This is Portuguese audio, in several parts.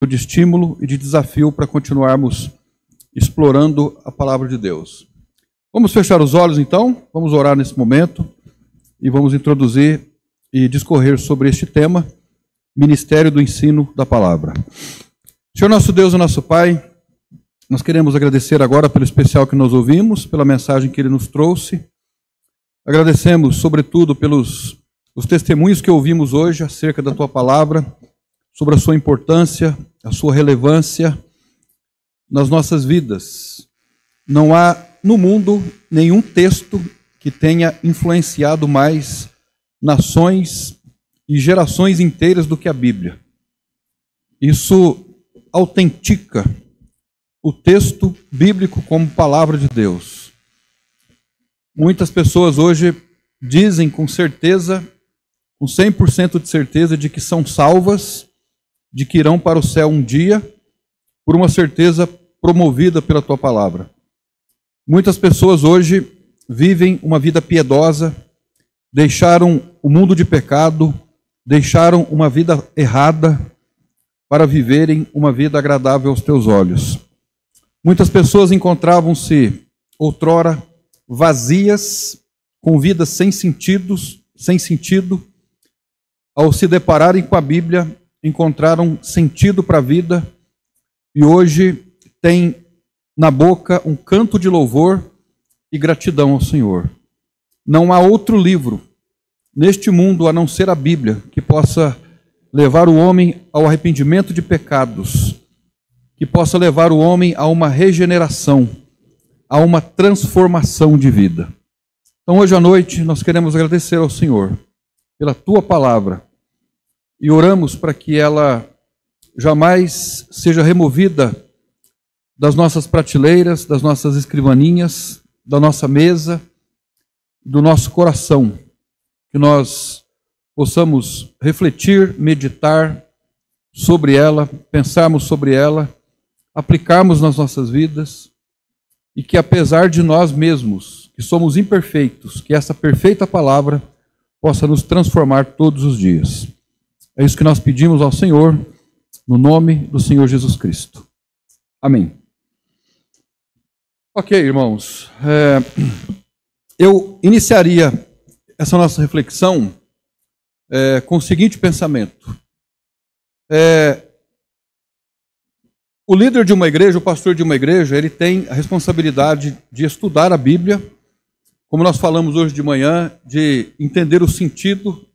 de estímulo e de desafio para continuarmos explorando a palavra de Deus. Vamos fechar os olhos então, vamos orar nesse momento e vamos introduzir e discorrer sobre este tema, Ministério do Ensino da Palavra. Senhor nosso Deus e nosso Pai, nós queremos agradecer agora pelo especial que nós ouvimos, pela mensagem que Ele nos trouxe. Agradecemos, sobretudo, pelos os testemunhos que ouvimos hoje acerca da Tua Palavra, sobre a sua importância, a sua relevância nas nossas vidas. Não há no mundo nenhum texto que tenha influenciado mais nações e gerações inteiras do que a Bíblia. Isso autentica o texto bíblico como palavra de Deus. Muitas pessoas hoje dizem com certeza, com 100% de certeza, de que são salvas, de que irão para o céu um dia, por uma certeza promovida pela Tua Palavra. Muitas pessoas hoje vivem uma vida piedosa, deixaram o mundo de pecado, deixaram uma vida errada para viverem uma vida agradável aos Teus olhos. Muitas pessoas encontravam-se outrora vazias, com vidas sem sentido, ao se depararem com a Bíblia, encontraram sentido para a vida e hoje têm na boca um canto de louvor e gratidão ao Senhor. Não há outro livro neste mundo, a não ser a Bíblia, que possa levar o homem ao arrependimento de pecados, que possa levar o homem a uma regeneração, a uma transformação de vida. Então, hoje à noite, nós queremos agradecer ao Senhor pela Tua Palavra e oramos para que ela jamais seja removida das nossas prateleiras, das nossas escrivaninhas, da nossa mesa, do nosso coração, que nós possamos refletir, meditar sobre ela, pensarmos sobre ela, aplicarmos nas nossas vidas e que, apesar de nós mesmos, que somos imperfeitos, que essa perfeita palavra possa nos transformar todos os dias. É isso que nós pedimos ao Senhor, no nome do Senhor Jesus Cristo. Amém. Ok, irmãos. Eu iniciaria essa nossa reflexão com o seguinte pensamento. O líder de uma igreja, o pastor de uma igreja, ele tem a responsabilidade de estudar a Bíblia, como nós falamos hoje de manhã, de entender o sentido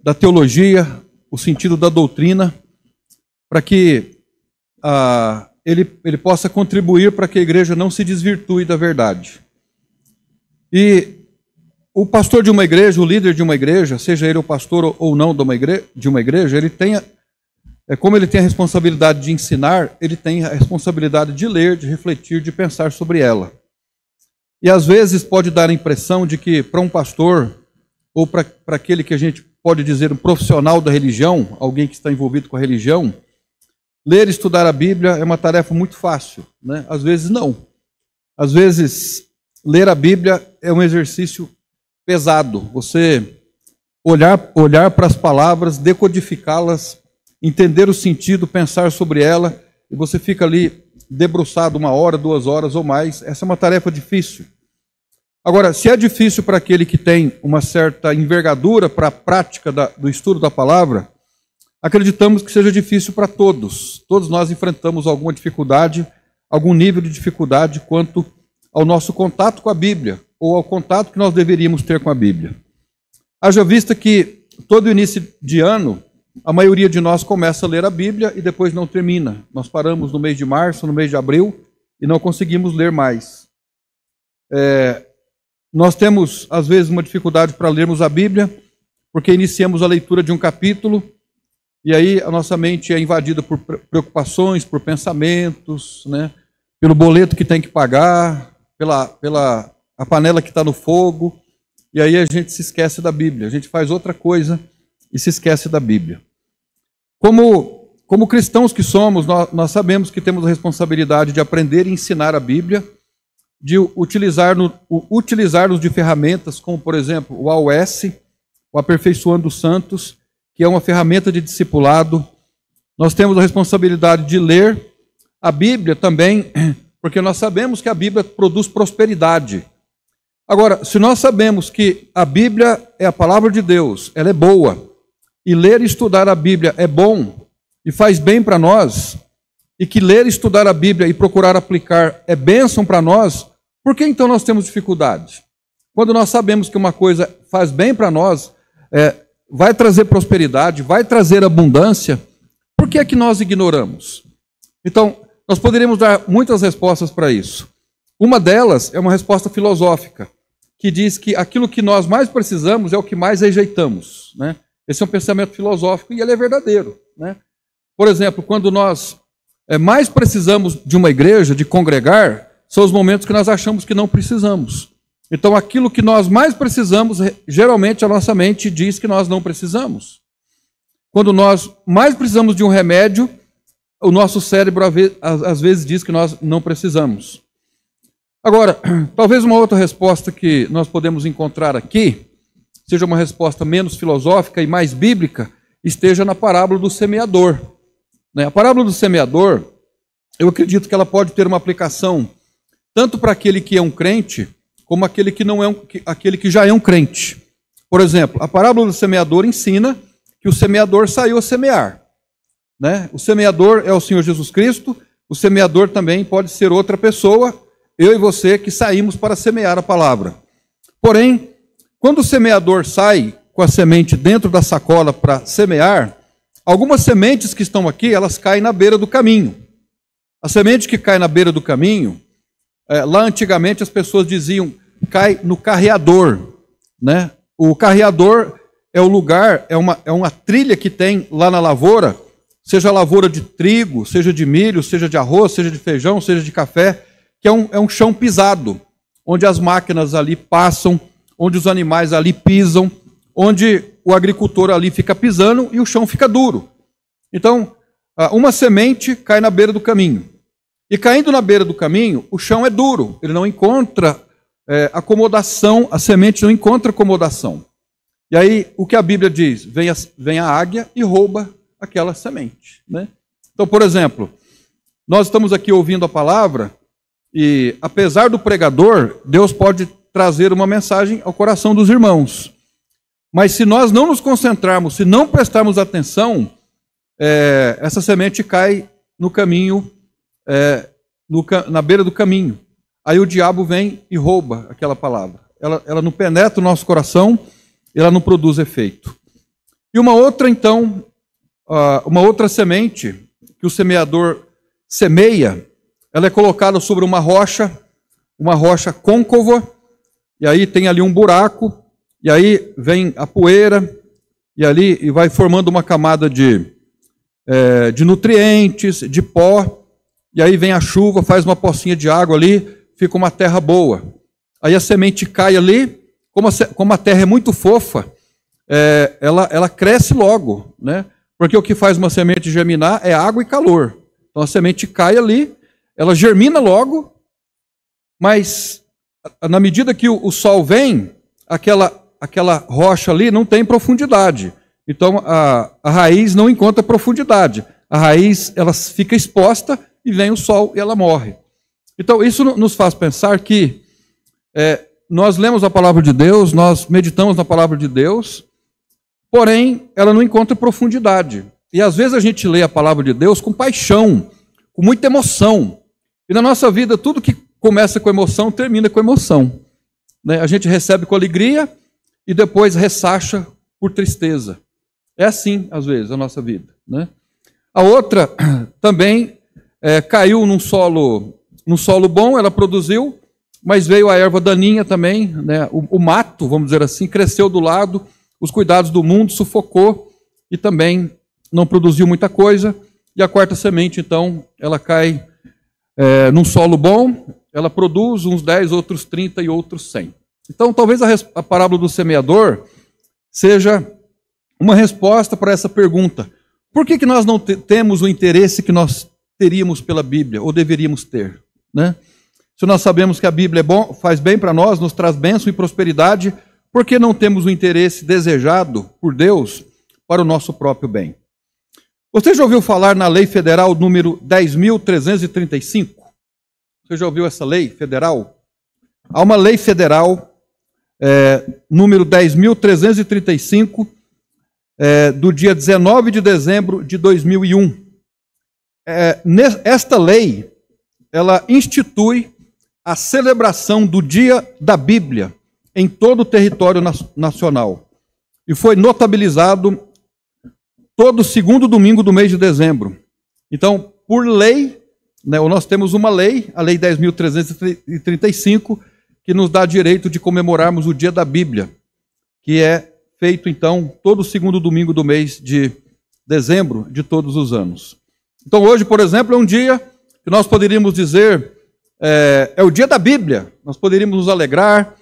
da teologia, o sentido da doutrina, para que ele possa contribuir para que a igreja não se desvirtue da verdade. E o pastor de uma igreja, o líder de uma igreja, seja ele o pastor ou não de uma igreja, ele tem, como ele tem a responsabilidade de ensinar, ele tem a responsabilidade de ler, de refletir, de pensar sobre ela. E às vezes pode dar a impressão de que para um pastor, ou para aquele que a gente pode dizer um profissional da religião, alguém que está envolvido com a religião, ler e estudar a Bíblia é uma tarefa muito fácil, né? Às vezes não. Às vezes ler a Bíblia é um exercício pesado. Você olhar para as palavras, decodificá-las, entender o sentido, pensar sobre ela, e você fica ali debruçado 1 hora, 2 horas ou mais. Essa é uma tarefa difícil. Agora, se é difícil para aquele que tem uma certa envergadura para a prática do estudo da palavra, acreditamos que seja difícil para todos. Todos nós enfrentamos alguma dificuldade, algum nível de dificuldade quanto ao nosso contato com a Bíblia, ou ao contato que nós deveríamos ter com a Bíblia. Haja vista que todo início de ano, a maioria de nós começa a ler a Bíblia e depois não termina. Nós paramos no mês de março, no mês de abril, e não conseguimos ler mais. Nós temos, às vezes, uma dificuldade para lermos a Bíblia, porque iniciamos a leitura de um capítulo, e aí a nossa mente é invadida por preocupações, por pensamentos, né? Pelo boleto que tem que pagar, pela a panela que está no fogo, e aí a gente se esquece da Bíblia, a gente faz outra coisa e se esquece da Bíblia. Como cristãos que somos, nós sabemos que temos a responsabilidade de aprender e ensinar a Bíblia, de utilizar-nos de ferramentas como, por exemplo, o AOS, o Aperfeiçoando os Santos, que é uma ferramenta de discipulado nós temos a responsabilidade de ler a Bíblia também, porque nós sabemos que a Bíblia produz prosperidade. Agora, se nós sabemos que a Bíblia é a palavra de Deus, ela é boa, e ler e estudar a Bíblia é bom e faz bem para nós, e que ler e estudar a Bíblia e procurar aplicar é bênção para nós, por que então nós temos dificuldade? Quando nós sabemos que uma coisa faz bem para nós, vai trazer prosperidade, vai trazer abundância, por que é que nós ignoramos? Então, nós poderíamos dar muitas respostas para isso. Uma delas é uma resposta filosófica, que diz que aquilo que nós mais precisamos é o que mais rejeitamos, né? Esse é um pensamento filosófico e ele é verdadeiro, né? Por exemplo, quando nós mais precisamos de uma igreja, de congregar, são os momentos que nós achamos que não precisamos. Então, aquilo que nós mais precisamos, geralmente a nossa mente diz que nós não precisamos. Quando nós mais precisamos de um remédio, o nosso cérebro às vezes diz que nós não precisamos. Agora, talvez uma outra resposta que nós podemos encontrar aqui, seja uma resposta menos filosófica e mais bíblica, esteja na parábola do semeador. A parábola do semeador, eu acredito que ela pode ter uma aplicação tanto para aquele que é um crente, como aquele que não é aquele que já é um crente. Por exemplo, a parábola do semeador ensina que o semeador saiu a semear, né? O semeador é o Senhor Jesus Cristo, o semeador também pode ser outra pessoa, eu e você que saímos para semear a palavra. Porém, quando o semeador sai com a semente dentro da sacola para semear, algumas sementes que estão aqui, elas caem na beira do caminho. A semente que cai na beira do caminho, lá antigamente as pessoas diziam, cai no carreador, né? O carreador é o lugar, é uma trilha que tem lá na lavoura, seja lavoura de trigo, seja de milho, seja de arroz, seja de feijão, seja de café, que é um chão pisado, onde as máquinas ali passam, onde os animais ali pisam, onde o agricultor ali fica pisando e o chão fica duro. Então, uma semente cai na beira do caminho. E caindo na beira do caminho, o chão é duro, ele não encontra acomodação, a semente não encontra acomodação. E aí, o que a Bíblia diz? Vem a águia e rouba aquela semente, né? Então, por exemplo, nós estamos aqui ouvindo a palavra e, apesar do pregador, Deus pode trazer uma mensagem ao coração dos irmãos. Mas se nós não nos concentrarmos, se não prestarmos atenção, essa semente cai no caminho, na beira do caminho. Aí o diabo vem e rouba aquela palavra. Ela não penetra o nosso coração, ela não produz efeito. E uma outra, então, uma outra semente que o semeador semeia, ela é colocada sobre uma rocha côncava, e aí tem ali um buraco, e aí vem a poeira, e vai formando uma camada de nutrientes, de pó, e aí vem a chuva, faz uma pocinha de água ali, fica uma terra boa. Aí a semente cai ali, como a terra é muito fofa, ela cresce logo, né? Porque o que faz uma semente germinar é água e calor. Então a semente cai ali, ela germina logo, mas na medida que o sol vem, aquela rocha ali não tem profundidade. Então a raiz não encontra profundidade. A raiz ela fica exposta e vem o sol e ela morre. Então isso nos faz pensar que nós lemos a palavra de Deus, nós meditamos na palavra de Deus, porém ela não encontra profundidade. E às vezes a gente lê a palavra de Deus com paixão, com muita emoção. E na nossa vida tudo que começa com emoção termina com emoção, né? A gente recebe com alegria e depois ressacha por tristeza. É assim, às vezes, a nossa vida, né? A outra também caiu num solo bom, ela produziu, mas veio a erva daninha também, né? O mato, vamos dizer assim, cresceu do lado, os cuidados do mundo sufocou e também não produziu muita coisa. E a quarta semente, então, ela cai num solo bom, ela produz uns 10, outros 30 e outros 100. Então, talvez a parábola do semeador seja uma resposta para essa pergunta. Por que nós não temos o interesse que nós teríamos pela Bíblia, ou deveríamos ter, né? Se nós sabemos que a Bíblia é bom, faz bem para nós, nos traz bênção e prosperidade, por que não temos o interesse desejado por Deus para o nosso próprio bem? Você já ouviu falar na lei federal número 10.335? Você já ouviu essa lei federal? Há uma lei federal, número 10.335, do dia 19 de dezembro de 2001. Esta lei, ela institui a celebração do Dia da Bíblia em todo o território nacional. E foi notabilizado todo segundo domingo do mês de dezembro. Então, por lei, nós temos uma lei, a Lei 10.335, que nos dá direito de comemorarmos o Dia da Bíblia, que é feito, então, todo segundo domingo do mês de dezembro de todos os anos. Então, hoje, por exemplo, é um dia que nós poderíamos dizer, é o Dia da Bíblia. Nós poderíamos nos alegrar,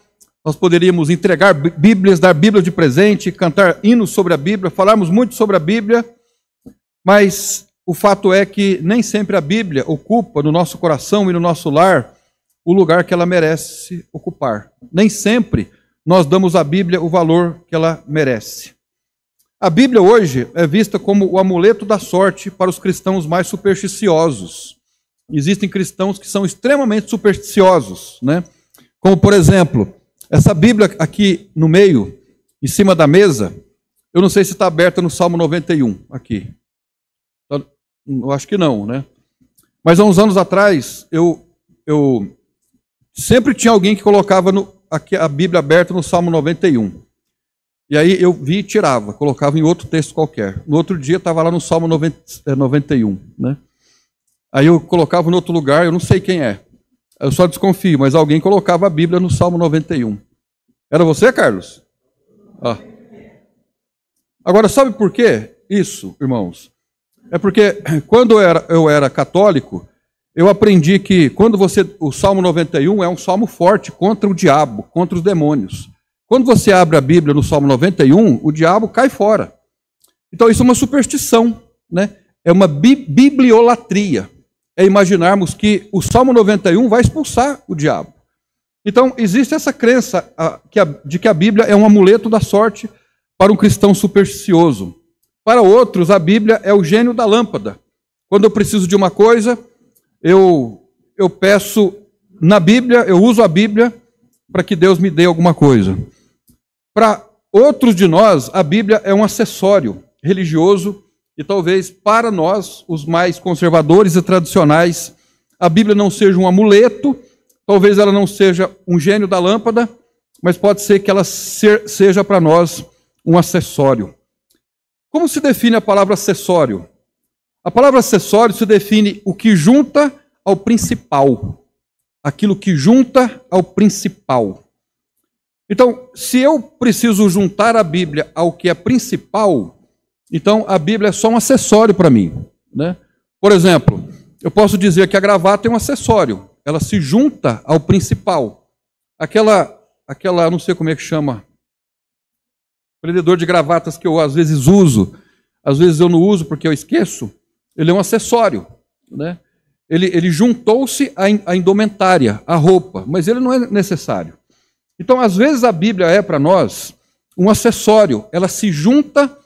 nós poderíamos entregar Bíblias, dar Bíblia de presente, cantar hinos sobre a Bíblia, falarmos muito sobre a Bíblia, mas o fato é que nem sempre a Bíblia ocupa no nosso coração e no nosso lar o lugar que ela merece ocupar. Nem sempre nós damos à Bíblia o valor que ela merece. A Bíblia hoje é vista como o amuleto da sorte para os cristãos mais supersticiosos. Existem cristãos que são extremamente supersticiosos, né? Como, por exemplo, essa Bíblia aqui no meio, em cima da mesa, eu não sei se está aberta no Salmo 91, aqui. Eu acho que não, né? Mas há uns anos atrás, eu sempre tinha alguém que colocava aqui a Bíblia aberta no Salmo 91. E aí eu vi e tirava, colocava em outro texto qualquer. No outro dia estava lá no Salmo 91, né? Aí eu colocava em outro lugar, eu não sei quem é. Eu só desconfio, mas alguém colocava a Bíblia no Salmo 91. Era você, Carlos? Ah. Agora, sabe por quê isso, irmãos? É porque quando eu era católico, eu aprendi que o Salmo 91 é um salmo forte contra o diabo, contra os demônios. Quando você abre a Bíblia no Salmo 91, o diabo cai fora. Então isso é uma superstição, né? É uma bibliolatria. É imaginarmos que o Salmo 91 vai expulsar o diabo. Então existe essa crença de que a Bíblia é um amuleto da sorte para um cristão supersticioso. Para outros, a Bíblia é o gênio da lâmpada. Quando eu preciso de uma coisa, eu peço na Bíblia, eu uso a Bíblia para que Deus me dê alguma coisa. Para outros de nós, a Bíblia é um acessório religioso e talvez para nós, os mais conservadores e tradicionais, a Bíblia não seja um amuleto, talvez ela não seja um gênio da lâmpada, mas pode ser que ela seja para nós um acessório. Como se define a palavra acessório? A palavra acessório se define o que junta ao principal. Aquilo que junta ao principal. Então, se eu preciso juntar a Bíblia ao que é principal, então a Bíblia é só um acessório para mim, né? Por exemplo, eu posso dizer que a gravata é um acessório. Ela se junta ao principal. Aquela, não sei como é que chama, prendedor de gravatas que eu às vezes uso, às vezes eu não uso porque eu esqueço, ele é um acessório, né? Ele juntou-se à indumentária, à roupa, mas ele não é necessário. Então, às vezes a Bíblia é para nós um acessório, ela se junta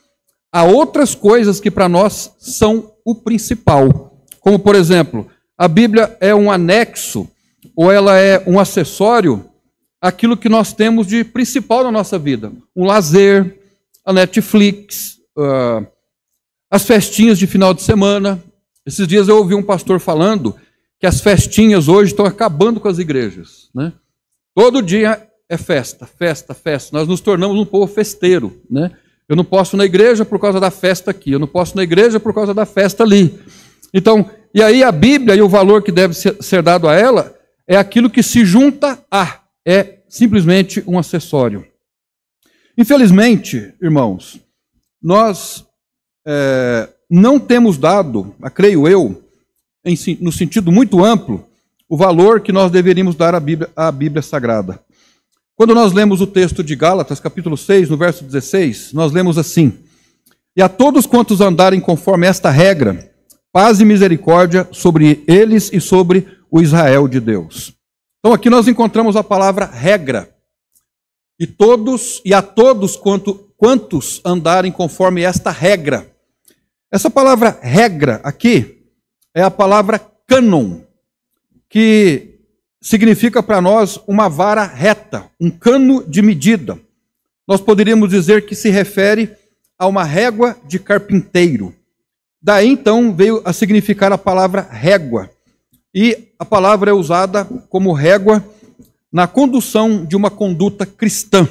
a outras coisas que para nós são o principal. Como, por exemplo, a Bíblia é um anexo, ou ela é um acessório àquilo que nós temos de principal na nossa vida. Um lazer, a Netflix, as festinhas de final de semana. Esses dias eu ouvi um pastor falando que as festinhas hoje estão acabando com as igrejas, né? Todo dia é festa, festa, festa. Nós nos tornamos um povo festeiro, né? Eu não posso ir na igreja por causa da festa aqui, eu não posso ir na igreja por causa da festa ali. Então, e aí a Bíblia e o valor que deve ser dado a ela é aquilo que se junta a, é simplesmente um acessório. Infelizmente, irmãos, nós não temos dado, creio eu, no sentido muito amplo, o valor que nós deveríamos dar à Bíblia Sagrada. Quando nós lemos o texto de Gálatas, capítulo 6, no verso 16, nós lemos assim: e a todos quantos andarem conforme esta regra, paz e misericórdia sobre eles e sobre o Israel de Deus. Então aqui nós encontramos a palavra regra. E a todos quantos andarem conforme esta regra. Essa palavra regra aqui é a palavra cânon, que significa para nós uma vara reta, um cano de medida. Nós poderíamos dizer que se refere a uma régua de carpinteiro. Daí então veio a significar a palavra régua. E a palavra é usada como régua na condução de uma conduta cristã,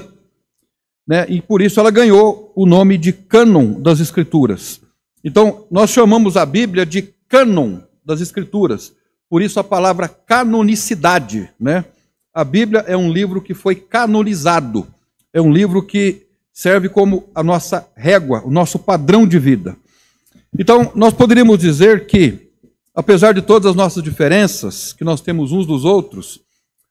né? E por isso ela ganhou o nome de cânon das Escrituras. Então, nós chamamos a Bíblia de cânon das Escrituras. Por isso a palavra canonicidade, né? A Bíblia é um livro que foi canonizado. É um livro que serve como a nossa régua, o nosso padrão de vida. Então, nós poderíamos dizer que, apesar de todas as nossas diferenças que nós temos uns dos outros,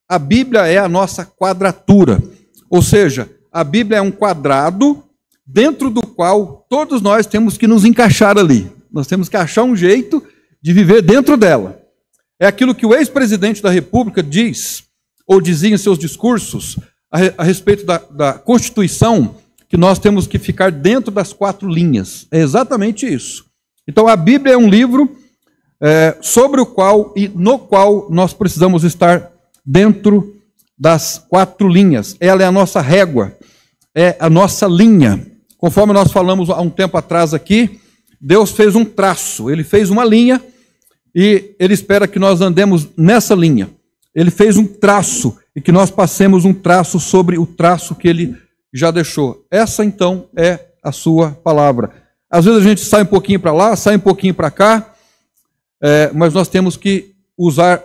a Bíblia é a nossa quadratura. Ou seja, a Bíblia é um quadrado dentro do qual todos nós temos que nos encaixar ali. Nós temos que achar um jeito de viver dentro dela. É aquilo que o ex-presidente da República diz, ou dizia em seus discursos, a respeito da Constituição, que nós temos que ficar dentro das 4 linhas. É exatamente isso. Então a Bíblia é um livro sobre o qual e no qual nós precisamos estar dentro das 4 linhas. Ela é a nossa régua, é a nossa linha. Conforme nós falamos há um tempo atrás aqui, Deus fez um traço, Ele fez uma linha e Ele espera que nós andemos nessa linha. Ele fez um traço e que nós passemos um traço sobre o traço que Ele já deixou. Essa então é a sua palavra. Às vezes a gente sai um pouquinho para lá, sai um pouquinho para cá, mas nós temos que usar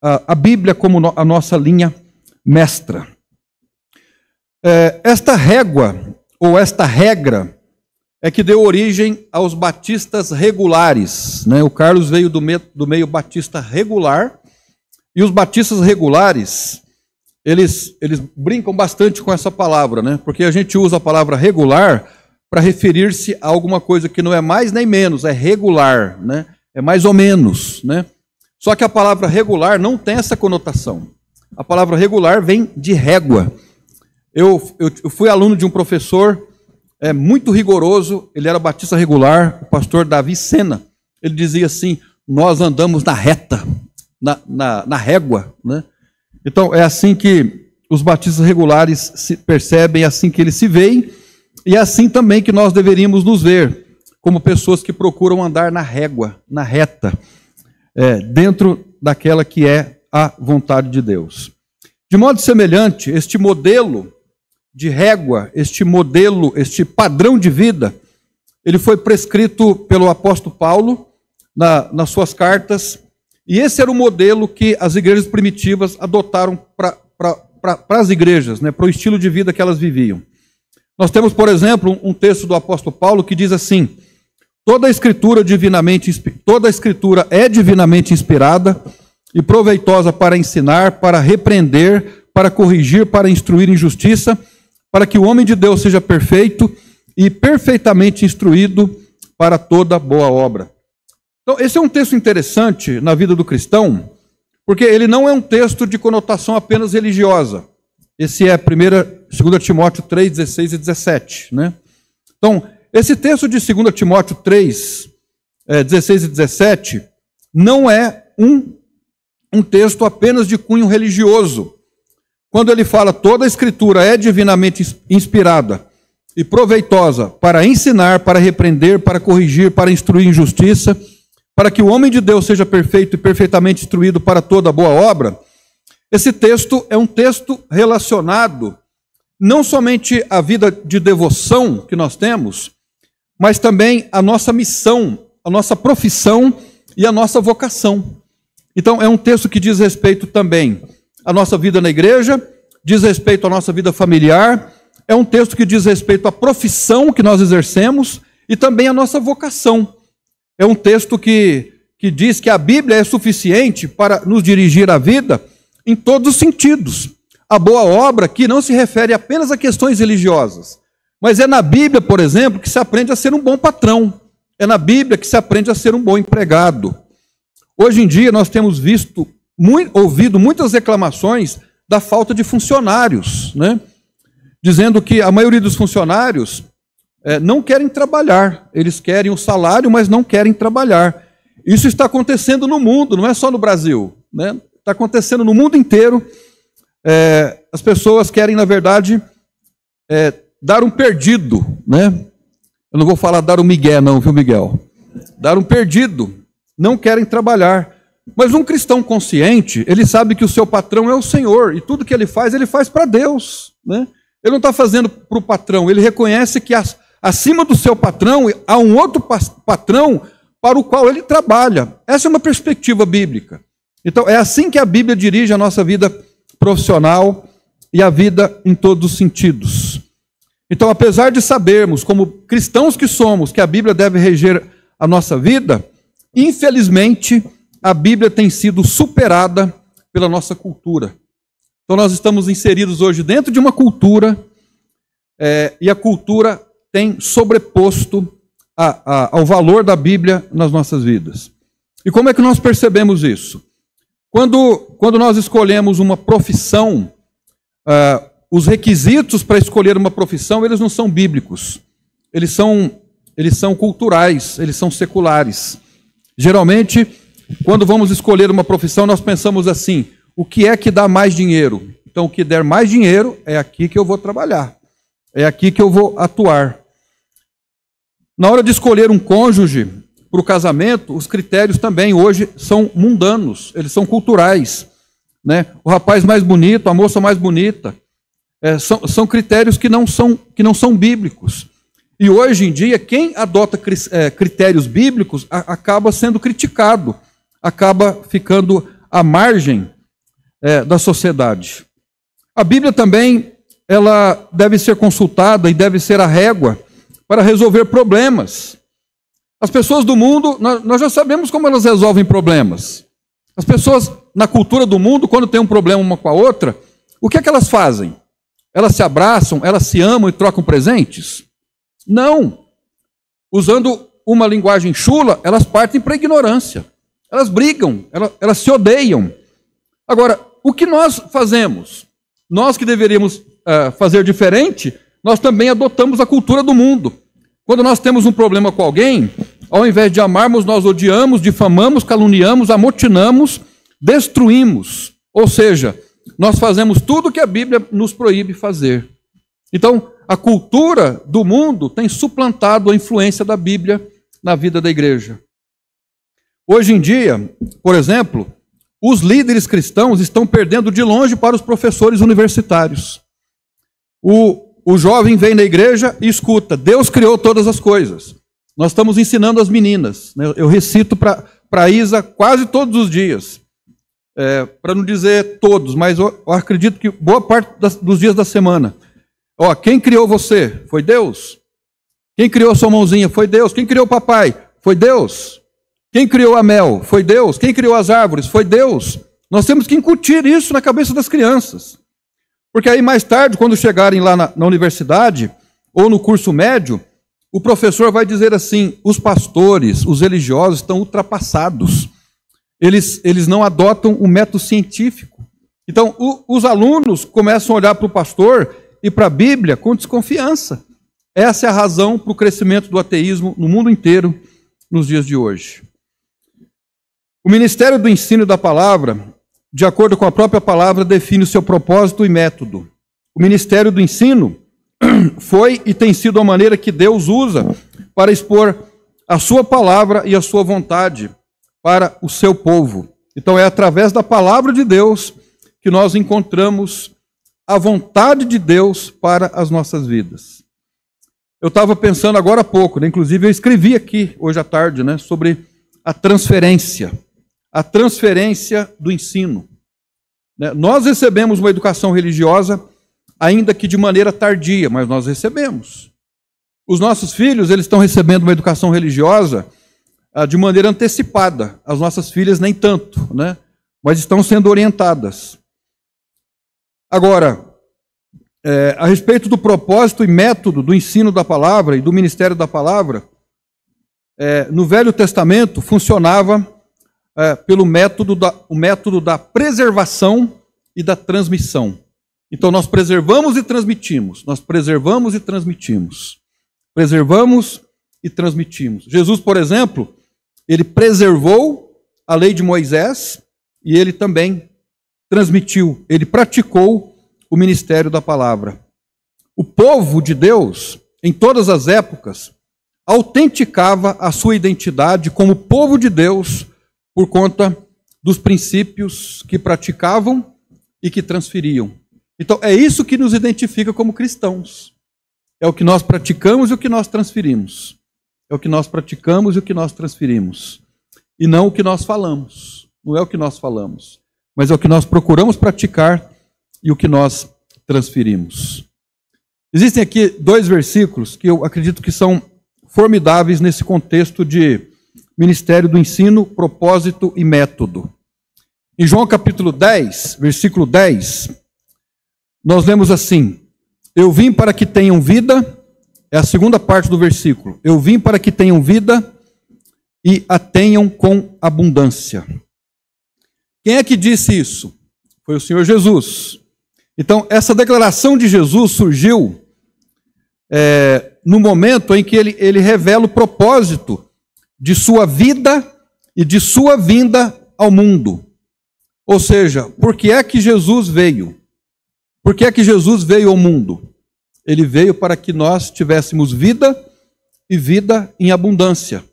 a Bíblia como a nossa linha mestra. Esta régua, ou esta regra, é que deu origem aos batistas regulares, né? O Carlos veio do meio batista regular, e os batistas regulares, eles brincam bastante com essa palavra, né? Porque a gente usa a palavra regular para referir-se a alguma coisa que não é mais nem menos, é regular, né? É mais ou menos, né? Só que a palavra regular não tem essa conotação. A palavra regular vem de régua. Eu fui aluno de um professor muito rigoroso, ele era batista regular, o pastor Davi Sena. Ele dizia assim: nós andamos na reta, na régua, né? Então é assim que os batistas regulares se percebem, é assim que eles se veem, e é assim também que nós deveríamos nos ver, como pessoas que procuram andar na régua, na reta, dentro daquela que é a vontade de Deus. De modo semelhante, este modelo de régua, este modelo, este padrão de vida, ele foi prescrito pelo apóstolo Paulo nas suas cartas, e esse era o modelo que as igrejas primitivas adotaram para as igrejas, né, para o estilo de vida que elas viviam. Nós temos, por exemplo, um texto do apóstolo Paulo que diz assim: toda a escritura é divinamente inspirada e proveitosa para ensinar, para repreender, para corrigir, para instruir em justiça, para que o homem de Deus seja perfeito e perfeitamente instruído para toda boa obra. Então, esse é um texto interessante na vida do cristão, porque ele não é um texto de conotação apenas religiosa. Esse é 2 Timóteo 3, 16 e 17, né? Então, esse texto de 2 Timóteo 3, 16 e 17, não é um texto apenas de cunho religioso. Quando ele fala toda a escritura é divinamente inspirada e proveitosa para ensinar, para repreender, para corrigir, para instruir em justiça, para que o homem de Deus seja perfeito e perfeitamente instruído para toda boa obra, esse texto é um texto relacionado não somente à vida de devoção que nós temos, mas também à nossa missão, à nossa profissão e à nossa vocação. Então, é um texto que diz respeito também à nossa vida na igreja, diz respeito à nossa vida familiar, é um texto que diz respeito à profissão que nós exercemos e também à nossa vocação. É um texto que diz que a Bíblia é suficiente para nos dirigir a vida em todos os sentidos. A boa obra aqui não se refere apenas a questões religiosas, mas é na Bíblia, por exemplo, que se aprende a ser um bom patrão. É na Bíblia que se aprende a ser um bom empregado. Hoje em dia nós temos ouvido muitas reclamações da falta de funcionários, né? Dizendo que a maioria dos funcionários não querem trabalhar. Eles querem o salário, mas não querem trabalhar. Isso está acontecendo no mundo, não é só no Brasil, né? Está acontecendo no mundo inteiro. As pessoas querem, na verdade, dar um perdido, né? Eu não vou falar dar um migué, não, viu, Miguel? Dar um perdido. Não querem trabalhar. Mas um cristão consciente, ele sabe que o seu patrão é o Senhor, e tudo que ele faz para Deus, né? Ele não está fazendo para o patrão, ele reconhece que acima do seu patrão há um outro patrão para o qual ele trabalha. Essa é uma perspectiva bíblica. Então, é assim que a Bíblia dirige a nossa vida profissional e a vida em todos os sentidos. Então, apesar de sabermos, como cristãos que somos, que a Bíblia deve reger a nossa vida, infelizmente, a Bíblia tem sido superada pela nossa cultura. Então, nós estamos inseridos hoje dentro de uma cultura, e a cultura tem sobreposto ao valor da Bíblia nas nossas vidas. E como é que nós percebemos isso? Quando nós escolhemos uma profissão, os requisitos para escolher uma profissão, eles não são bíblicos. Eles são culturais, eles são seculares. Geralmente, quando vamos escolher uma profissão, nós pensamos assim: o que é que dá mais dinheiro? Então, o que der mais dinheiro é aqui que eu vou trabalhar, é aqui que eu vou atuar. Na hora de escolher um cônjuge para o casamento, os critérios também hoje são mundanos, eles são culturais, né? O rapaz mais bonito, a moça mais bonita, são critérios que não são bíblicos. E hoje em dia, quem adota critérios bíblicos acaba sendo criticado, acaba ficando à margem da sociedade. A Bíblia também, ela deve ser consultada e deve ser a régua para resolver problemas. As pessoas do mundo, nós já sabemos como elas resolvem problemas. As pessoas na cultura do mundo, quando tem um problema uma com a outra, o que é que elas fazem? Elas se abraçam, elas se amam e trocam presentes? Não. Usando uma linguagem chula, elas partem para a ignorância. Elas brigam, elas se odeiam. Agora, o que nós fazemos? Nós que deveríamos fazer diferente, nós também adotamos a cultura do mundo. Quando nós temos um problema com alguém, ao invés de amarmos, nós odiamos, difamamos, caluniamos, amotinamos, destruímos. Ou seja, nós fazemos tudo o que a Bíblia nos proíbe fazer. Então, a cultura do mundo tem suplantado a influência da Bíblia na vida da igreja. Hoje em dia, por exemplo, os líderes cristãos estão perdendo de longe para os professores universitários. O jovem vem na igreja e escuta: Deus criou todas as coisas. Nós estamos ensinando as meninas, né? Eu recito para a Isa quase todos os dias. Para não dizer todos, mas eu acredito que boa parte dos dias da semana. Quem criou você? Foi Deus. Quem criou sua mãozinha? Foi Deus. Quem criou o papai? Foi Deus. Quem criou a mel? Foi Deus. Quem criou as árvores? Foi Deus. Nós temos que incutir isso na cabeça das crianças. Porque aí mais tarde, quando chegarem lá na universidade ou no curso médio, o professor vai dizer assim: os pastores, os religiosos estão ultrapassados. Eles não adotam o método científico. Então, os alunos começam a olhar para o pastor e para a Bíblia com desconfiança. Essa é a razão para o crescimento do ateísmo no mundo inteiro nos dias de hoje. O Ministério do Ensino da Palavra, de acordo com a própria palavra, define o seu propósito e método. O Ministério do Ensino foi e tem sido a maneira que Deus usa para expor a sua palavra e a sua vontade para o seu povo. Então é através da palavra de Deus que nós encontramos a vontade de Deus para as nossas vidas. Eu estava pensando agora há pouco, né? Inclusive eu escrevi aqui hoje à tarde, né, sobre a transferência do ensino. Né? Nós recebemos uma educação religiosa, ainda que de maneira tardia, mas nós recebemos. Os nossos filhos, eles estão recebendo uma educação religiosa de maneira antecipada. As nossas filhas nem tanto, né? Mas estão sendo orientadas. Agora, a respeito do propósito e método do ensino da palavra e do ministério da palavra, no Velho Testamento funcionava pelo método da preservação e da transmissão. Então nós preservamos e transmitimos, nós preservamos e transmitimos. preservamos e transmitimos. Jesus, por exemplo, ele preservou a lei de Moisés e ele também transmitiu, ele praticou o ministério da palavra. O povo de Deus, em todas as épocas, autenticava a sua identidade como povo de Deus por conta dos princípios que praticavam e que transferiam. Então, é isso que nos identifica como cristãos. É o que nós praticamos e o que nós transferimos. É o que nós praticamos e o que nós transferimos. E não o que nós falamos. Não é o que nós falamos, mas é o que nós procuramos praticar e o que nós transferimos. Existem aqui 2 versículos que eu acredito que são formidáveis nesse contexto de ministério do ensino, propósito e método. Em João capítulo 10, versículo 10, nós lemos assim: eu vim para que tenham vida, é a segunda parte do versículo, eu vim para que tenham vida e a tenham com abundância. Quem é que disse isso? Foi o Senhor Jesus. Então, essa declaração de Jesus surgiu no momento em que ele revela o propósito de sua vida e de sua vinda ao mundo. Ou seja, por que é que Jesus veio? Por que é que Jesus veio ao mundo? Ele veio para que nós tivéssemos vida e vida em abundância.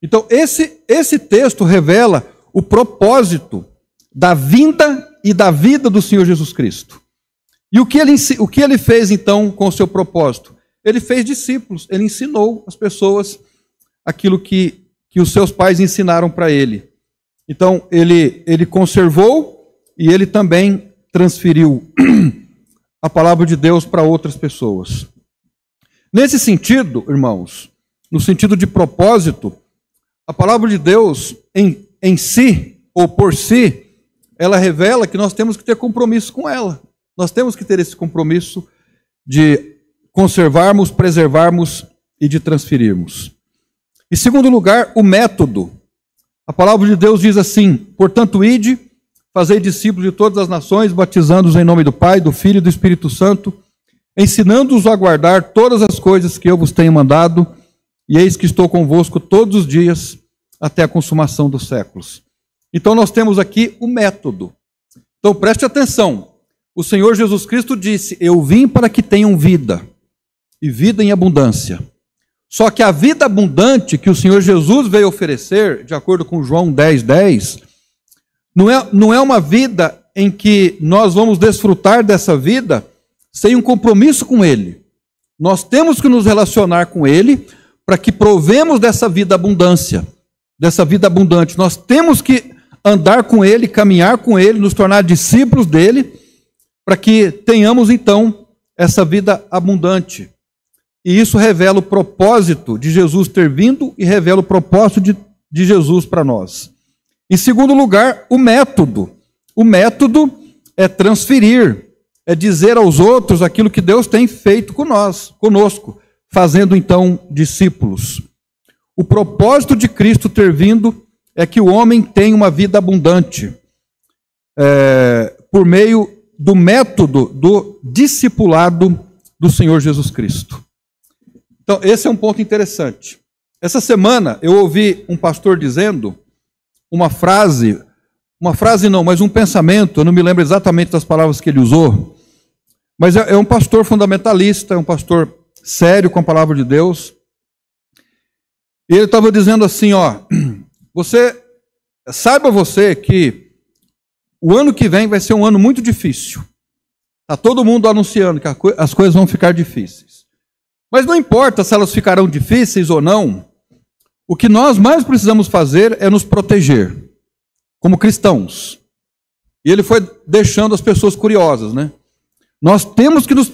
Então, esse texto revela o propósito da vinda e da vida do Senhor Jesus Cristo. E o que ele fez, então, com o seu propósito? Ele fez discípulos, ele ensinou as pessoas aquilo que os seus pais ensinaram para ele. Então, ele conservou e ele também transferiu a palavra de Deus para outras pessoas. Nesse sentido, irmãos, no sentido de propósito, a palavra de Deus em si, ou por si, ela revela que nós temos que ter compromisso com ela. Nós temos que ter esse compromisso de conservarmos, preservarmos e de transferirmos. Em segundo lugar, o método. A palavra de Deus diz assim: portanto, ide, fazei discípulos de todas as nações, batizando-os em nome do Pai, do Filho e do Espírito Santo, ensinando-os a guardar todas as coisas que eu vos tenho mandado, e eis que estou convosco todos os dias, até a consumação dos séculos. Então nós temos aqui o método. Então preste atenção. O Senhor Jesus Cristo disse: eu vim para que tenham vida, e vida em abundância. Só que a vida abundante que o Senhor Jesus veio oferecer, de acordo com João 10:10, não é uma vida em que nós vamos desfrutar dessa vida sem um compromisso com Ele. Nós temos que nos relacionar com Ele para que provemos dessa vida abundância, dessa vida abundante. Nós temos que andar com Ele, caminhar com Ele, nos tornar discípulos dEle, para que tenhamos então essa vida abundante. E isso revela o propósito de Jesus ter vindo e revela o propósito de Jesus para nós. Em segundo lugar, o método. O método é transferir, é dizer aos outros aquilo que Deus tem feito conosco, fazendo então discípulos. O propósito de Cristo ter vindo é que o homem tenha uma vida abundante, por meio do método do discipulado do Senhor Jesus Cristo. Então, esse é um ponto interessante. Essa semana eu ouvi um pastor dizendo uma frase não, mas um pensamento, eu não me lembro exatamente das palavras que ele usou, mas é um pastor fundamentalista, é um pastor sério com a palavra de Deus. E ele estava dizendo assim, saiba você que o ano que vem vai ser um ano muito difícil. Está todo mundo anunciando que as coisas vão ficar difíceis. Mas não importa se elas ficarão difíceis ou não, o que nós mais precisamos fazer é nos proteger, como cristãos. E ele foi deixando as pessoas curiosas, né? Nós temos que nos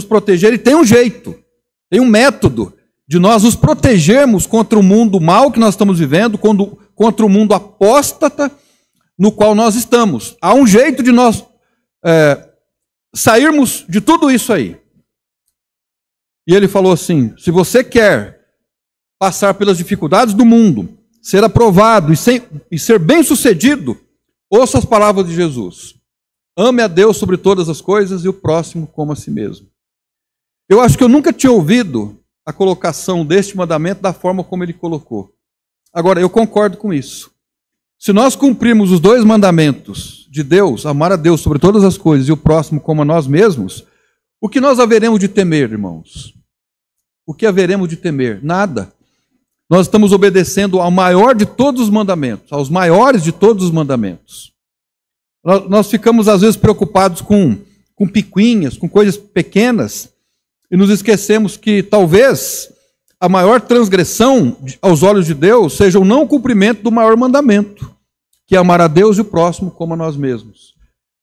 proteger e tem um jeito, tem um método de nós nos protegermos contra o mundo mal que nós estamos vivendo, contra o mundo apóstata no qual nós estamos. Há um jeito de nós sairmos de tudo isso aí. E ele falou assim: se você quer passar pelas dificuldades do mundo, ser aprovado e ser bem-sucedido, ouça as palavras de Jesus. Ame a Deus sobre todas as coisas e o próximo como a si mesmo. Eu acho que eu nunca tinha ouvido a colocação deste mandamento da forma como ele colocou. Agora, eu concordo com isso. Se nós cumprirmos os 2 mandamentos de Deus, amar a Deus sobre todas as coisas e o próximo como a nós mesmos, o que nós haveremos de temer, irmãos? O que haveremos de temer? Nada. Nós estamos obedecendo ao maior de todos os mandamentos, aos maiores de todos os mandamentos. Nós ficamos, às vezes, preocupados com picuinhas, com coisas pequenas, e nos esquecemos que talvez a maior transgressão aos olhos de Deus seja o não cumprimento do maior mandamento, que é amar a Deus e o próximo como a nós mesmos.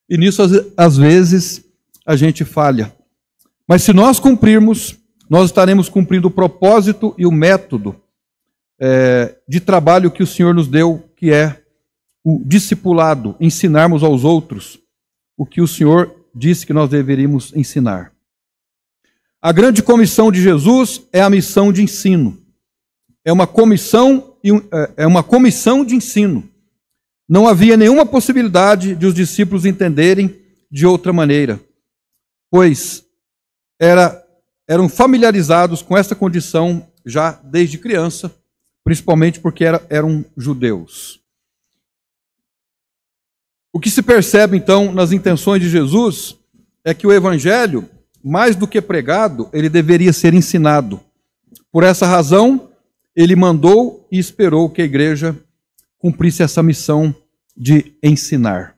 E nisso, às vezes, a gente falha. Mas se nós cumprirmos, nós estaremos cumprindo o propósito e o método de trabalho que o Senhor nos deu, que é o discipulado, ensinarmos aos outros o que o Senhor disse que nós deveríamos ensinar. A grande comissão de Jesus é a missão de ensino. É uma comissão de ensino. Não havia nenhuma possibilidade de os discípulos entenderem de outra maneira, pois eram familiarizados com essa condição já desde criança, principalmente porque eram judeus. O que se percebe, então, nas intenções de Jesus é que o evangelho, mais do que pregado, ele deveria ser ensinado. Por essa razão, ele mandou e esperou que a igreja cumprisse essa missão de ensinar.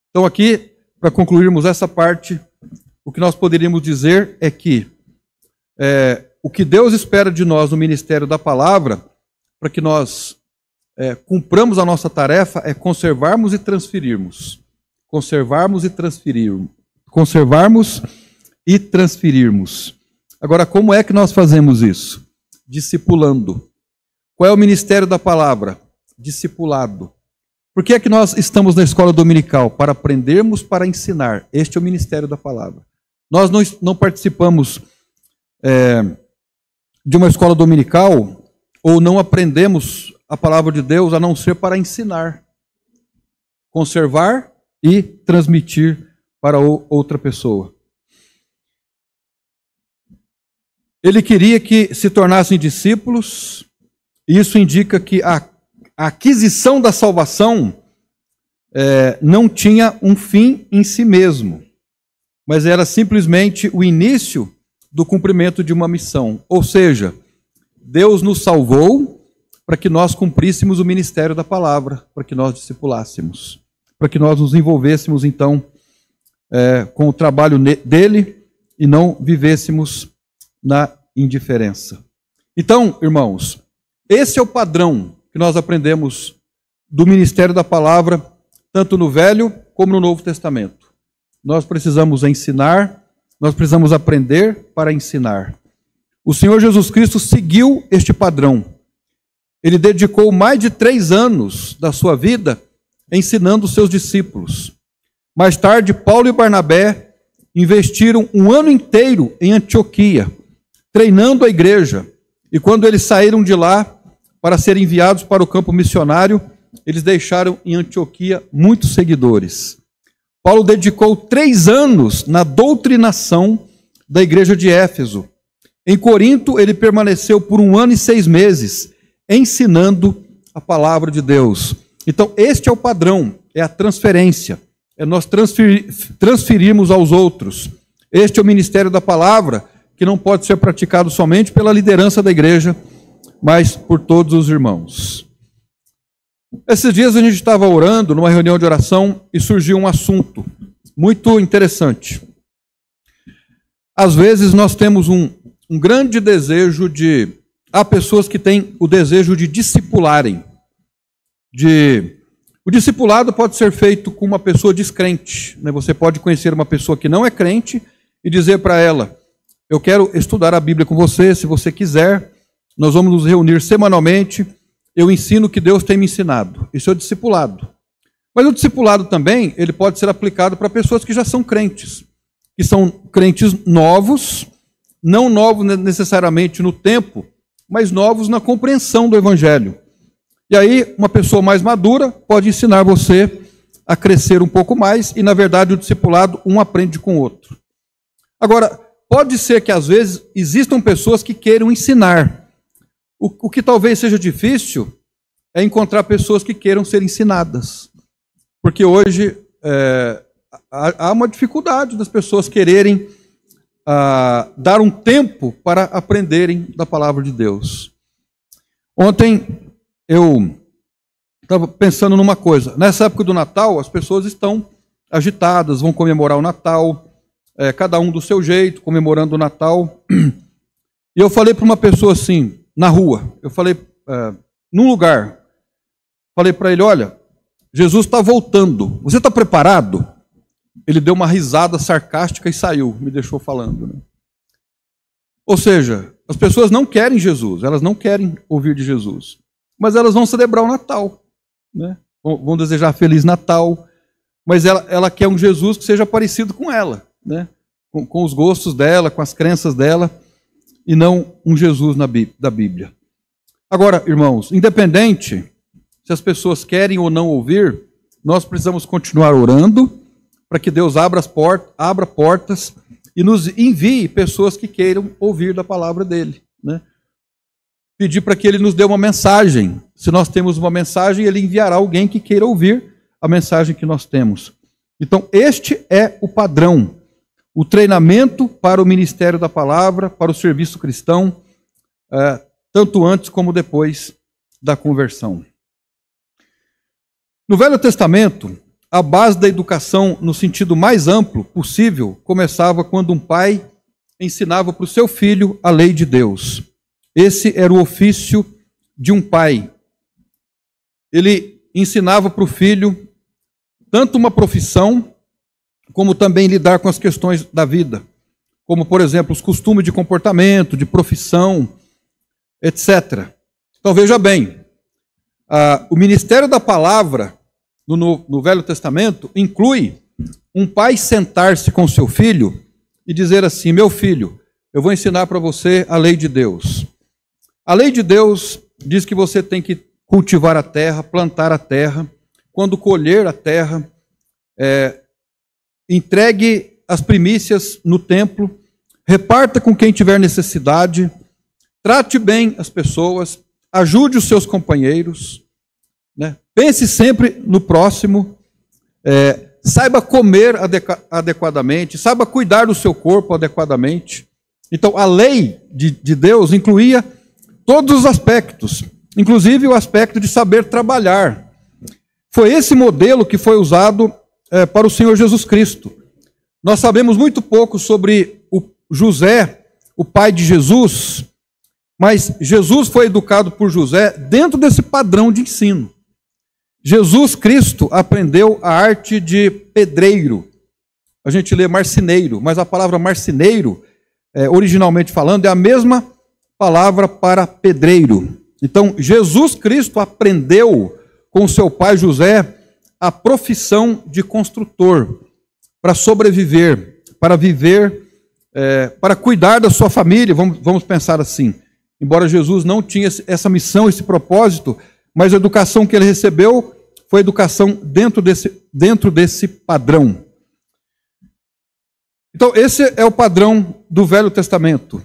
Então aqui, para concluirmos essa parte, o que nós poderíamos dizer é que o que Deus espera de nós no ministério da palavra, para que nós cumpramos a nossa tarefa, é conservarmos e transferirmos. Conservarmos e transferirmos. Conservarmos e transferirmos. Agora, como é que nós fazemos isso? Discipulando. Qual é o ministério da palavra? Discipulado. Por que é que nós estamos na escola dominical? Para aprendermos, para ensinar. Este é o ministério da palavra. Nós não participamos de uma escola dominical ou não aprendemos a palavra de Deus a não ser para ensinar, conservar e transmitir para outra pessoa. Ele queria que se tornassem discípulos, e isso indica que a aquisição da salvação não tinha um fim em si mesmo, mas era simplesmente o início do cumprimento de uma missão. Ou seja, Deus nos salvou para que nós cumpríssemos o ministério da palavra, para que nós discipulássemos, para que nós nos envolvêssemos, então, com o trabalho dele e não vivêssemos na indiferença. Então, irmãos, esse é o padrão que nós aprendemos do ministério da palavra, tanto no Velho como no Novo Testamento. Nós precisamos ensinar, nós precisamos aprender para ensinar. O Senhor Jesus Cristo seguiu este padrão. Ele dedicou mais de 3 anos da sua vida ensinando os seus discípulos. Mais tarde, Paulo e Barnabé investiram um ano inteiro em Antioquia, treinando a igreja. E quando eles saíram de lá para serem enviados para o campo missionário, eles deixaram em Antioquia muitos seguidores. Paulo dedicou 3 anos na doutrinação da igreja de Éfeso. Em Corinto, ele permaneceu por 1 ano e 6 meses, ensinando a palavra de Deus. Então, este é o padrão, é a transferência, é nós transferirmos aos outros. Este é o ministério da palavra, que não pode ser praticado somente pela liderança da igreja, mas por todos os irmãos. Esses dias a gente estava orando, numa reunião de oração, e surgiu um assunto muito interessante. Às vezes nós temos um grande desejo de... Há pessoas que têm o desejo de discipularem. O discipulado pode ser feito com uma pessoa descrente, né? Você pode conhecer uma pessoa que não é crente e dizer para ela: eu quero estudar a Bíblia com você, se você quiser, nós vamos nos reunir semanalmente, eu ensino o que Deus tem me ensinado. Isso é o discipulado. Mas o discipulado também, ele pode ser aplicado para pessoas que já são crentes, que são crentes novos, não novos necessariamente no tempo, mas novos na compreensão do Evangelho. E aí, uma pessoa mais madura pode ensinar você a crescer um pouco mais, e na verdade o discipulado um aprende com o outro. Agora, pode ser que às vezes existam pessoas que queiram ensinar. O que talvez seja difícil é encontrar pessoas que queiram ser ensinadas. Porque hoje há uma dificuldade das pessoas quererem dar um tempo para aprenderem da palavra de Deus. Ontem eu estava pensando numa coisa. Nessa época do Natal, as pessoas estão agitadas, vão comemorar o Natal, cada um do seu jeito, comemorando o Natal. E eu falei para uma pessoa assim, na rua, eu falei, num lugar, falei para ele, olha, Jesus está voltando, você está preparado? Ele deu uma risada sarcástica e saiu, me deixou falando. Né? Ou seja, as pessoas não querem Jesus, elas não querem ouvir de Jesus, mas elas vão celebrar o Natal, né? Vão desejar Feliz Natal, mas ela quer um Jesus que seja parecido com ela, né? Com os gostos dela, com as crenças dela, e não um Jesus da Bíblia. Agora, irmãos, independente se as pessoas querem ou não ouvir, nós precisamos continuar orando para que Deus abra portas e nos envie pessoas que queiram ouvir da palavra dele, né? Pedir para que ele nos dê uma mensagem. Se nós temos uma mensagem, ele enviará alguém que queira ouvir a mensagem que nós temos. Então, este é o padrão. O treinamento para o ministério da palavra, para o serviço cristão, tanto antes como depois da conversão. No Velho Testamento, a base da educação, no sentido mais amplo possível, começava quando um pai ensinava para o seu filho a lei de Deus. Esse era o ofício de um pai. Ele ensinava para o filho tanto uma profissão, como também lidar com as questões da vida, como, por exemplo, os costumes de comportamento, de profissão, etc. Então, veja bem, o ministério da palavra no Velho Testamento inclui um pai sentar-se com seu filho e dizer assim, meu filho, eu vou ensinar para você a lei de Deus. A lei de Deus diz que você tem que cultivar a terra, plantar a terra, quando colher a terra, entregue as primícias no templo, reparta com quem tiver necessidade, trate bem as pessoas, ajude os seus companheiros, né? Pense sempre no próximo, saiba comer adequadamente, saiba cuidar do seu corpo adequadamente. Então, a lei de Deus incluía todos os aspectos, inclusive o aspecto de saber trabalhar. Foi esse modelo que foi usado para o Senhor Jesus Cristo. Nós sabemos muito pouco sobre o José, o pai de Jesus, mas Jesus foi educado por José dentro desse padrão de ensino. Jesus Cristo aprendeu a arte de pedreiro. A gente lê marceneiro, mas a palavra marceneiro, originalmente falando, é a mesma palavra para pedreiro. Então, Jesus Cristo aprendeu com seu pai José a profissão de construtor, para sobreviver, para viver, para cuidar da sua família, vamos pensar assim. Embora Jesus não tinha essa missão, esse propósito, mas a educação que ele recebeu foi educação dentro desse padrão. Então, esse é o padrão do Velho Testamento.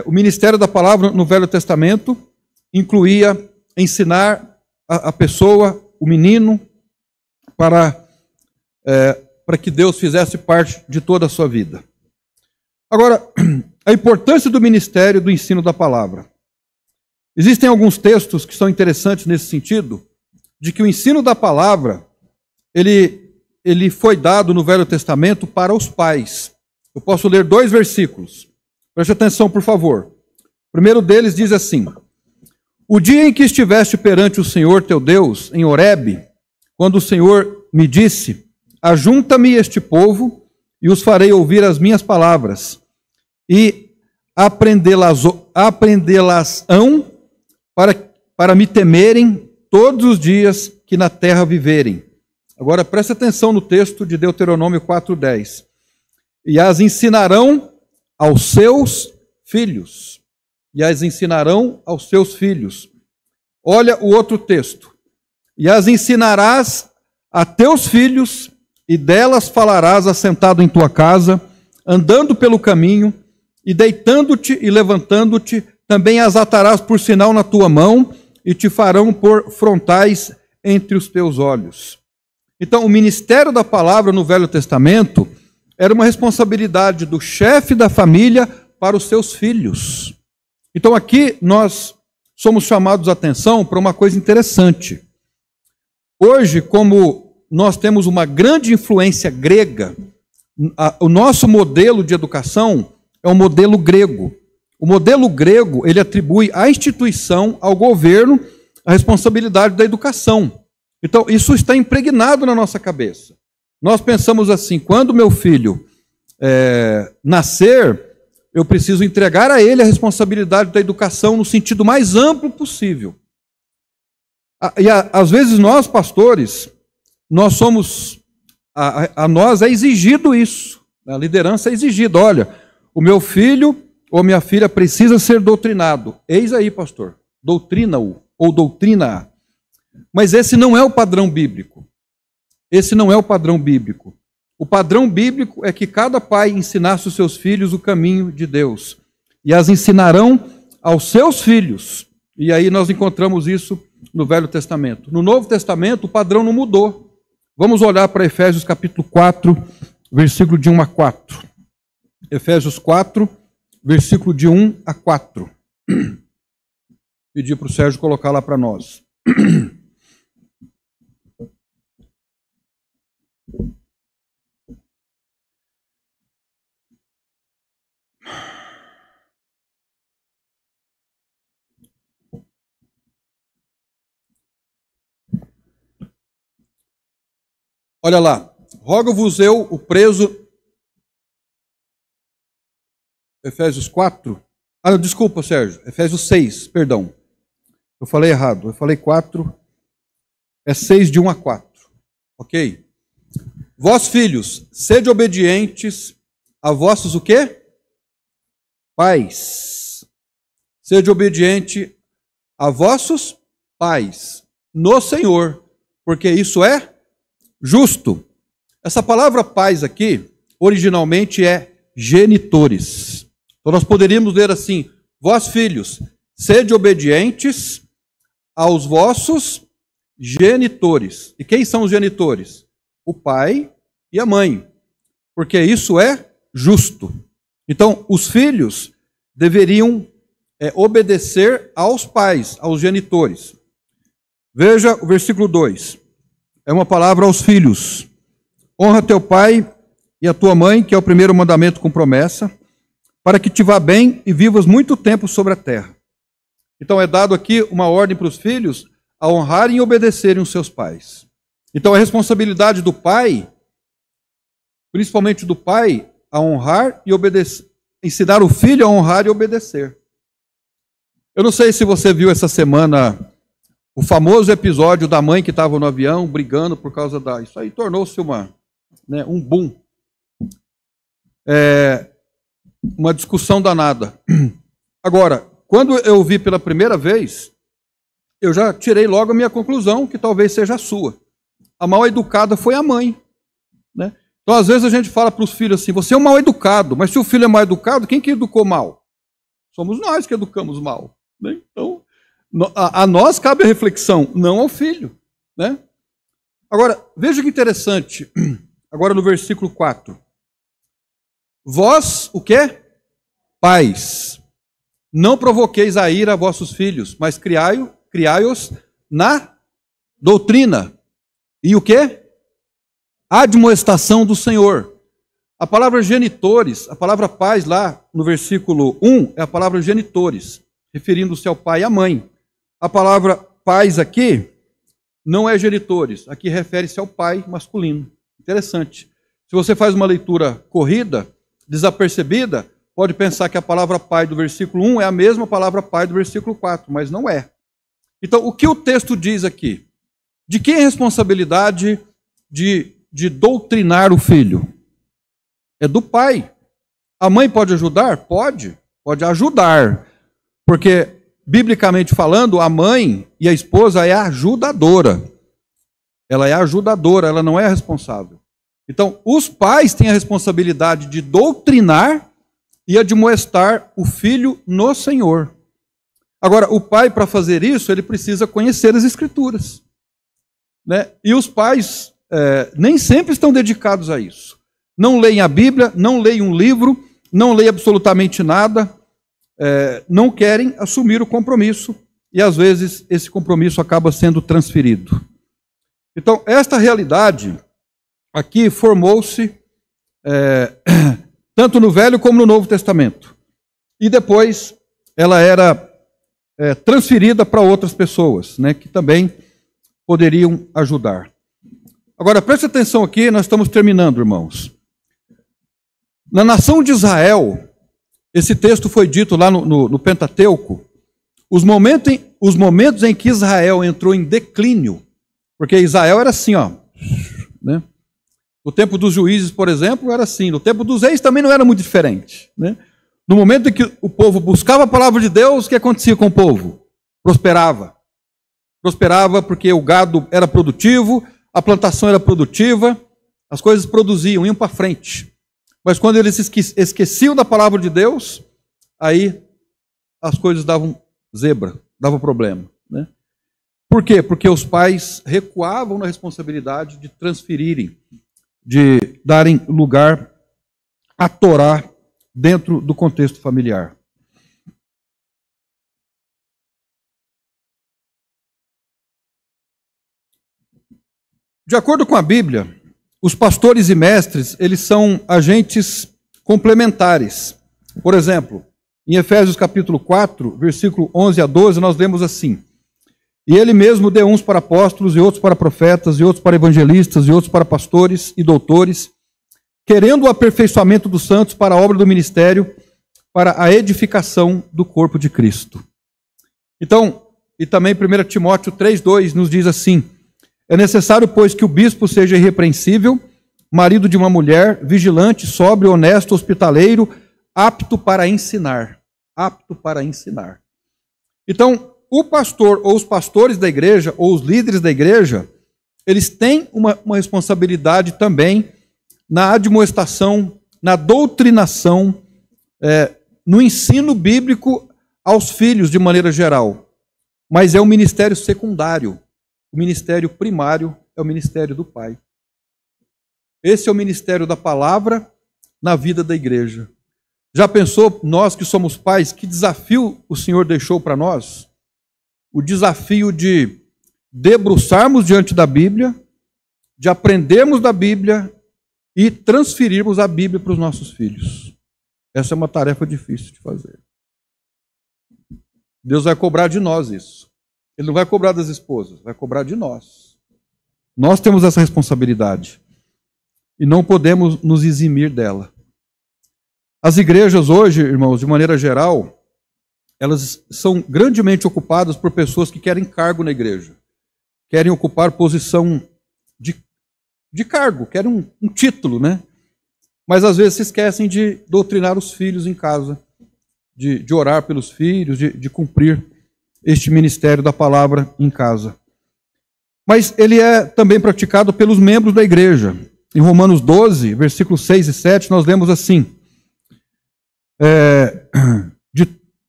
O ministério da palavra no Velho Testamento incluía ensinar a pessoa, o menino, para que Deus fizesse parte de toda a sua vida. Agora, a importância do ministério do ensino da palavra. Existem alguns textos que são interessantes nesse sentido, de que o ensino da palavra, ele foi dado no Velho Testamento para os pais. Eu posso ler 2 versículos. Preste atenção, por favor. O primeiro deles diz assim: o dia em que estiveste perante o Senhor teu Deus, em Horebe, quando o Senhor me disse, ajunta-me este povo, e os farei ouvir as minhas palavras, e aprendê-las-ão para me temerem todos os dias que na terra viverem. Agora preste atenção no texto de Deuteronômio 4:10. E as ensinarão aos seus filhos. E as ensinarão aos seus filhos. Olha o outro texto. E as ensinarás a teus filhos, e delas falarás assentado em tua casa, andando pelo caminho, e deitando-te e levantando-te, também as atarás por sinal na tua mão, e te farão por frontais entre os teus olhos. Então, o ministério da palavra no Velho Testamento era uma responsabilidade do chefe da família para os seus filhos. Então, aqui nós somos chamados a atenção para uma coisa interessante. Hoje, como nós temos uma grande influência grega, o nosso modelo de educação é um modelo grego. O modelo grego, ele atribui à instituição, ao governo, a responsabilidade da educação. Então, isso está impregnado na nossa cabeça. Nós pensamos assim, quando meu filho nascer, eu preciso entregar a ele a responsabilidade da educação no sentido mais amplo possível. E às vezes nós, pastores, nós somos, a nós é exigido isso, a liderança é exigida. Olha, o meu filho ou minha filha precisa ser doutrinado. Eis aí, pastor, doutrina-o ou doutrina-a. Mas esse não é o padrão bíblico. Esse não é o padrão bíblico. O padrão bíblico é que cada pai ensinasse os seus filhos o caminho de Deus. E as ensinarão aos seus filhos. E aí nós encontramos isso no Velho Testamento. No Novo Testamento, o padrão não mudou. Vamos olhar para Efésios capítulo 4, versículo de 1 a 4. Efésios 4, versículo de 1 a 4. Pedir para o Sérgio colocar lá para nós. Olha lá, rogo-vos eu, o preso... Efésios 4? Ah, desculpa, Sérgio, Efésios 6, perdão. Eu falei errado, eu falei 4, é 6 de 1 a 4, ok? Vós, filhos, sede obedientes a vossos o quê? Pais. Sede obediente a vossos pais, no Senhor, porque isso é justo. Essa palavra pais aqui, originalmente é genitores. Então nós poderíamos ler assim, vós filhos, sede obedientes aos vossos genitores. E quem são os genitores? O pai e a mãe, porque isso é justo. Então os filhos deveriam obedecer aos pais, aos genitores. Veja o versículo 2. É uma palavra aos filhos. Honra teu pai e a tua mãe, que é o primeiro mandamento com promessa, para que te vá bem e vivas muito tempo sobre a terra. Então é dado aqui uma ordem para os filhos a honrarem e obedecerem os seus pais. Então a responsabilidade do pai, principalmente do pai, a honrar e obedecer, ensinar o filho a honrar e obedecer. Eu não sei se você viu essa semana o famoso episódio da mãe que estava no avião brigando por causa da... Isso aí tornou-se um boom. Uma discussão danada. Agora, quando eu vi pela primeira vez, eu já tirei logo a minha conclusão, que talvez seja a sua. A mal educada foi a mãe. Né? Então, às vezes, a gente fala para os filhos assim, você é um mal educado, mas se o filho é mal educado, quem que educou mal? Somos nós que educamos mal. Né? Então, a nós cabe a reflexão, não ao filho. Né? Agora, veja que interessante, agora no versículo 4. Vós, o quê? Pais, não provoqueis a ira a vossos filhos, mas criai-os na doutrina. E o quê? Admoestação do Senhor. A palavra genitores, a palavra pais lá no versículo 1 é a palavra genitores, referindo-se ao pai e à mãe. A palavra pais aqui não é genitores, aqui refere-se ao pai masculino. Interessante. Se você faz uma leitura corrida, desapercebida, pode pensar que a palavra pai do versículo 1 é a mesma palavra pai do versículo 4, mas não é. Então, o que o texto diz aqui? De quem é a responsabilidade de doutrinar o filho? É do pai. A mãe pode ajudar? Pode ajudar. Porque, biblicamente falando, a mãe e a esposa é a ajudadora. Ela é a ajudadora, ela não é a responsável. Então, os pais têm a responsabilidade de doutrinar e admoestar o filho no Senhor. Agora, o pai, para fazer isso, ele precisa conhecer as Escrituras, né? E os pais nem sempre estão dedicados a isso. Não leem a Bíblia, não leem um livro, não leem absolutamente nada, não querem assumir o compromisso, e às vezes esse compromisso acaba sendo transferido. Então, esta realidade aqui formou-se tanto no Velho como no Novo Testamento. E depois ela era transferida para outras pessoas, né, que também poderiam ajudar. Agora, preste atenção aqui, nós estamos terminando, irmãos. Na nação de Israel, esse texto foi dito lá no Pentateuco, os momentos em que Israel entrou em declínio, porque Israel era assim, ó, né? No tempo dos juízes, por exemplo, era assim. No tempo dos reis também não era muito diferente, né? No momento em que o povo buscava a palavra de Deus, o que acontecia com o povo? Prosperava. Prosperava porque o gado era produtivo, a plantação era produtiva, as coisas produziam, iam para frente. Mas quando eles esqueciam da palavra de Deus, aí as coisas davam zebra, davam problema, né? Por quê? Porque os pais recuavam na responsabilidade de transferirem, de darem lugar à Torá dentro do contexto familiar. De acordo com a Bíblia, os pastores e mestres, eles são agentes complementares. Por exemplo, em Efésios capítulo 4, versículo 11 a 12, nós lemos assim: E ele mesmo deu uns para apóstolos, e outros para profetas, e outros para evangelistas, e outros para pastores e doutores, querendo o aperfeiçoamento dos santos para a obra do ministério, para a edificação do corpo de Cristo. Então, e também 1 Timóteo 3,2 nos diz assim: É necessário, pois, que o bispo seja irrepreensível, marido de uma mulher, vigilante, sóbrio, honesto, hospitaleiro, apto para ensinar. Apto para ensinar. Então, o pastor ou os pastores da igreja, ou os líderes da igreja, eles têm uma responsabilidade também na admoestação, na doutrinação, no ensino bíblico aos filhos de maneira geral. Mas é um ministério secundário. O ministério primário é o ministério do Pai. Esse é o ministério da palavra na vida da igreja. Já pensou, nós que somos pais, que desafio o Senhor deixou para nós? O desafio de debruçarmos diante da Bíblia, de aprendermos da Bíblia e transferirmos a Bíblia para os nossos filhos. Essa é uma tarefa difícil de fazer. Deus vai cobrar de nós isso. Ele não vai cobrar das esposas, vai cobrar de nós. Nós temos essa responsabilidade e não podemos nos eximir dela. As igrejas hoje, irmãos, de maneira geral, elas são grandemente ocupadas por pessoas que querem cargo na igreja. Querem ocupar posição de cargo, querem um título, né? Mas às vezes se esquecem de doutrinar os filhos em casa, de orar pelos filhos, de cumprir este ministério da palavra em casa. Mas ele é também praticado pelos membros da igreja. Em Romanos 12, versículos 6 e 7, nós lemos assim: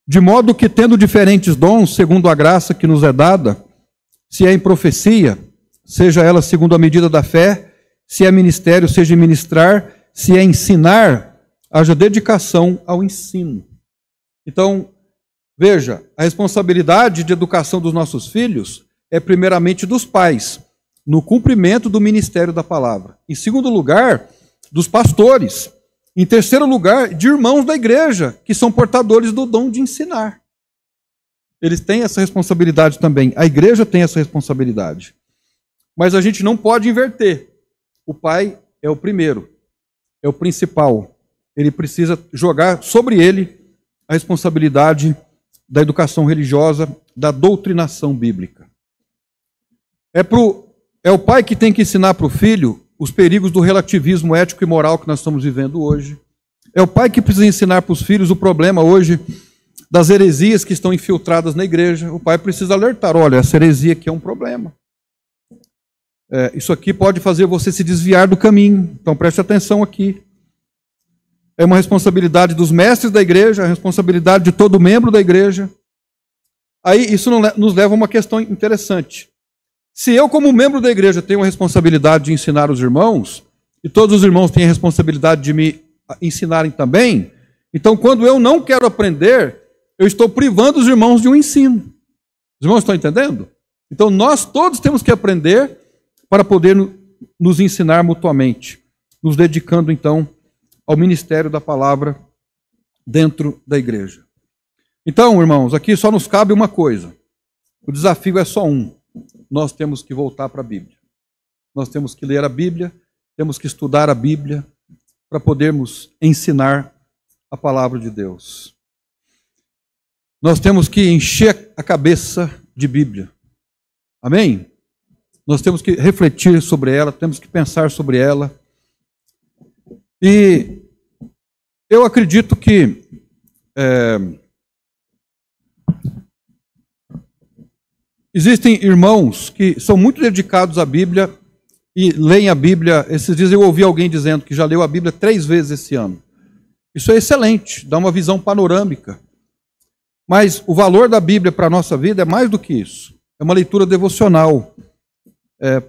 de modo que, tendo diferentes dons, segundo a graça que nos é dada, se é em profecia, seja ela segundo a medida da fé, se é ministério, seja ministrar, se é ensinar, haja dedicação ao ensino. Então, veja, a responsabilidade de educação dos nossos filhos é primeiramente dos pais, no cumprimento do ministério da palavra. Em segundo lugar, dos pastores. Em terceiro lugar, de irmãos da igreja, que são portadores do dom de ensinar. Eles têm essa responsabilidade também. A igreja tem essa responsabilidade. Mas a gente não pode inverter. O pai é o primeiro, é o principal. Ele precisa jogar sobre ele a responsabilidade da educação religiosa, da doutrinação bíblica. É o pai que tem que ensinar para o filho os perigos do relativismo ético e moral que nós estamos vivendo hoje. É o pai que precisa ensinar para os filhos o problema hoje das heresias que estão infiltradas na igreja. O pai precisa alertar: olha, essa heresia aqui é um problema. Isso aqui pode fazer você se desviar do caminho. Então preste atenção aqui. É uma responsabilidade dos mestres da igreja, a responsabilidade de todo membro da igreja. Aí isso nos leva a uma questão interessante. Se eu, como membro da igreja, tenho a responsabilidade de ensinar os irmãos, e todos os irmãos têm a responsabilidade de me ensinarem também, então quando eu não quero aprender, eu estou privando os irmãos de um ensino. Os irmãos estão entendendo? Então nós todos temos que aprender para poder nos ensinar mutuamente, nos dedicando então ao ministério da palavra dentro da igreja. Então, irmãos, aqui só nos cabe uma coisa. O desafio é só um. Nós temos que voltar para a Bíblia. Nós temos que ler a Bíblia, temos que estudar a Bíblia para podermos ensinar a palavra de Deus. Nós temos que encher a cabeça de Bíblia. Amém? Nós temos que refletir sobre ela, temos que pensar sobre ela. E eu acredito que existem irmãos que são muito dedicados à Bíblia e leem a Bíblia. Esses dias eu ouvi alguém dizendo que já leu a Bíblia 3 vezes esse ano. Isso é excelente, dá uma visão panorâmica. Mas o valor da Bíblia para a nossa vida é mais do que isso. É uma leitura devocional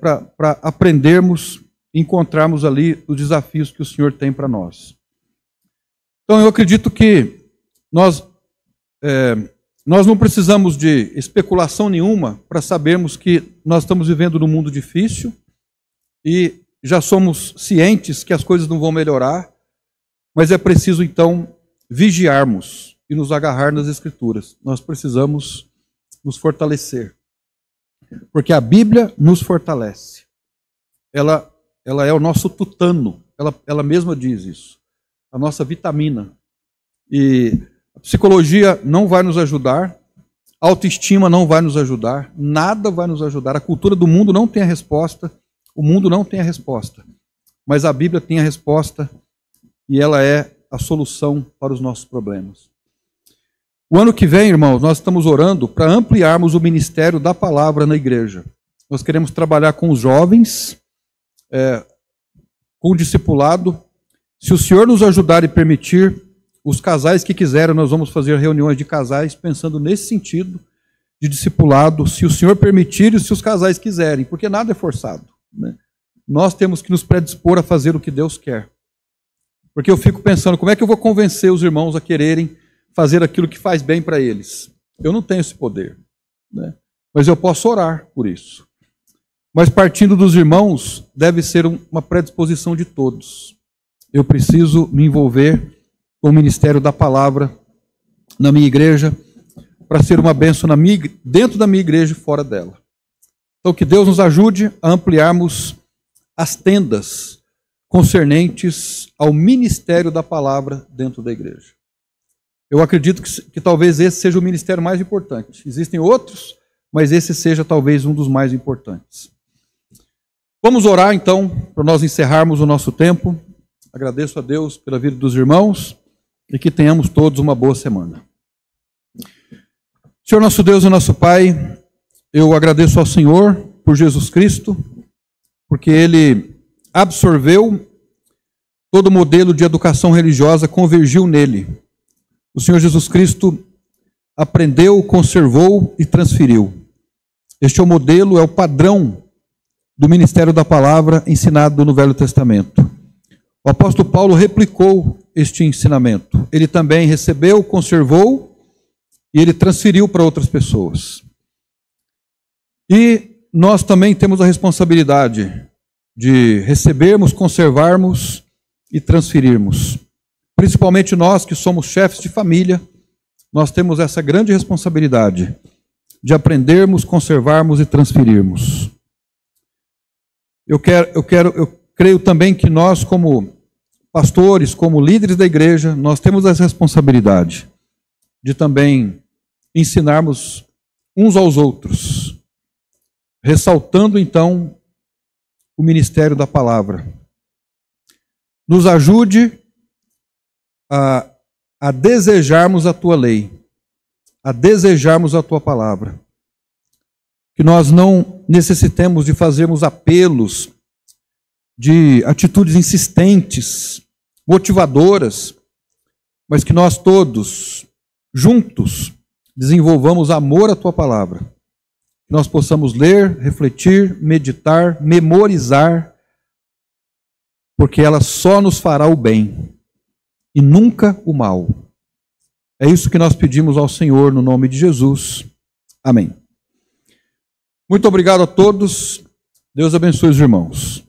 para aprendermos e encontrarmos ali os desafios que o Senhor tem para nós. Então eu acredito que nós não precisamos de especulação nenhuma para sabermos que nós estamos vivendo num mundo difícil e já somos cientes que as coisas não vão melhorar, mas é preciso então vigiarmos e nos agarrar nas Escrituras. Nós precisamos nos fortalecer, porque a Bíblia nos fortalece. Ela é o nosso tutano, ela mesma diz isso, a nossa vitamina. E a psicologia não vai nos ajudar, a autoestima não vai nos ajudar, nada vai nos ajudar. A cultura do mundo não tem a resposta, o mundo não tem a resposta. Mas a Bíblia tem a resposta e ela é a solução para os nossos problemas. O ano que vem, irmãos, nós estamos orando para ampliarmos o ministério da palavra na igreja. Nós queremos trabalhar com os jovens, com o discipulado. Se o Senhor nos ajudar e permitir, os casais que quiserem, nós vamos fazer reuniões de casais pensando nesse sentido de discipulado, se o Senhor permitir e se os casais quiserem, porque nada é forçado, né? Nós temos que nos predispor a fazer o que Deus quer. Porque eu fico pensando, como é que eu vou convencer os irmãos a quererem fazer aquilo que faz bem para eles? Eu não tenho esse poder, né? Mas eu posso orar por isso. Mas partindo dos irmãos, deve ser uma predisposição de todos. Eu preciso me envolver com o ministério da palavra na minha igreja, para ser uma bênção dentro da minha igreja e fora dela. Então que Deus nos ajude a ampliarmos as tendas concernentes ao ministério da palavra dentro da igreja. Eu acredito que talvez esse seja o ministério mais importante. Existem outros, mas esse seja talvez um dos mais importantes. Vamos orar então, para nós encerrarmos o nosso tempo. Agradeço a Deus pela vida dos irmãos e que tenhamos todos uma boa semana. Senhor nosso Deus e nosso Pai, eu agradeço ao Senhor por Jesus Cristo, porque Ele absorveu todo o modelo de educação religiosa, convergiu nele. O Senhor Jesus Cristo aprendeu, conservou e transferiu. Este é o modelo, é o padrão do ministério da palavra ensinado no Velho Testamento. O apóstolo Paulo replicou este ensinamento. Ele também recebeu, conservou e ele transferiu para outras pessoas. E nós também temos a responsabilidade de recebermos, conservarmos e transferirmos. Principalmente nós que somos chefes de família, nós temos essa grande responsabilidade de aprendermos, conservarmos e transferirmos. Eu creio também que nós, como pastores, como líderes da igreja, nós temos essa responsabilidade de também ensinarmos uns aos outros, ressaltando então o ministério da palavra. Nos ajude a desejarmos a tua lei, a desejarmos a tua palavra. que nós não necessitemos de fazermos apelos, de atitudes insistentes, motivadoras, mas que nós todos, juntos, desenvolvamos amor à Tua palavra. Que nós possamos ler, refletir, meditar, memorizar, porque ela só nos fará o bem e nunca o mal. É isso que nós pedimos ao Senhor no nome de Jesus. Amém. Muito obrigado a todos. Deus abençoe os irmãos.